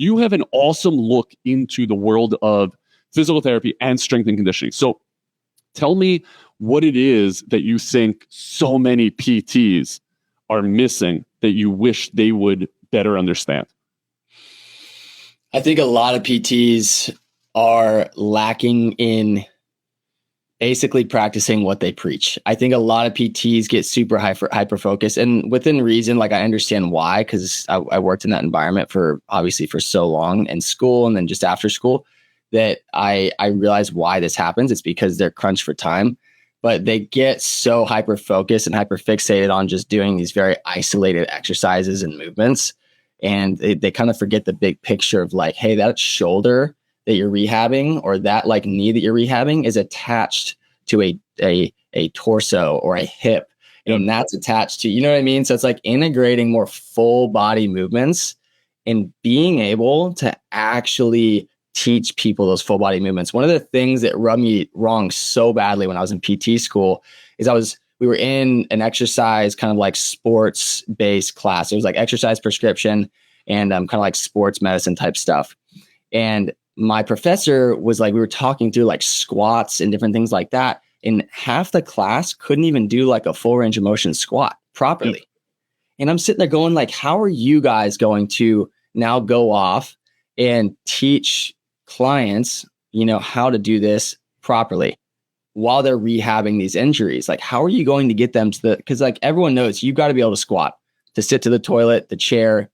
you have an awesome look into the world of physical therapy and strength and conditioning. So tell me what it is that you think so many PTs are missing that you wish they would better understand. I think a lot of PTs are lacking in basically practicing what they preach. I think a lot of PTs get super hyper focused, and within reason, like I understand why, because I worked in that environment for so long in school and then just after school, that I realize why this happens. It's because they're crunched for time, but they get so hyper focused and hyper fixated on just doing these very isolated exercises and movements. And they kind of forget the big picture of like, hey, that shoulder that you're rehabbing or that like knee that you're rehabbing is attached to a torso or a hip, and that's attached to, you know what I mean? So it's like integrating more full body movements and being able to actually teach people those full body movements. One of the things that rubbed me wrong so badly when I was in PT school is we were in an exercise kind of like sports based class. It was like exercise prescription and kind of like sports medicine type stuff. And my professor was like, we were talking through like squats and different things like that. And half the class couldn't even do like a full range of motion squat properly. Yep. And I'm sitting there going like, how are you guys going to now go off and teach clients, how to do this properly while they're rehabbing these injuries? Like, how are you going to get them to because like everyone knows you've got to be able to squat, to sit to the toilet, the chair,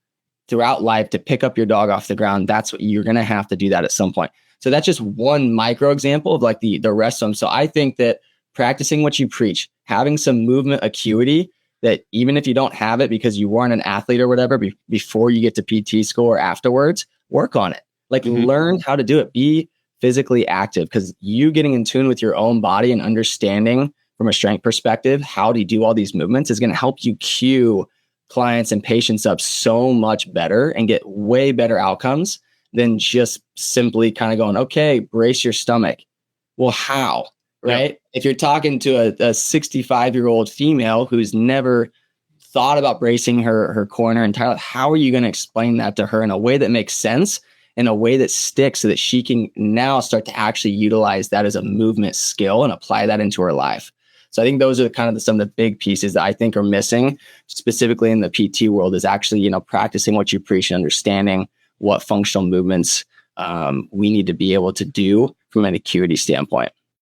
throughout life, to pick up your dog off the ground. That's what you're going to have to do that at some point. So that's just one micro example of like the rest of them. So I think that practicing what you preach, having some movement acuity, that even if you don't have it because you weren't an athlete or whatever, before you get to PT school or afterwards, work on it. Like learn how to do it. Be physically active, because you getting in tune with your own body and understanding from a strength perspective how to do all these movements is going to help you cue clients and patients up so much better and get way better outcomes than just simply kind of going, okay, brace your stomach. Well, how? Right? Yep. If you're talking to a 65-year-old female who's never thought about bracing her core in her entire life, how are you going to explain that to her in a way that makes sense, in a way that sticks, so that she can now start to actually utilize that as a movement skill and apply that into her life? So I think those are kind of some of the big pieces that I think are missing, specifically in the PT world, is actually, practicing what you preach and understanding what functional movements we need to be able to do from an acuity standpoint.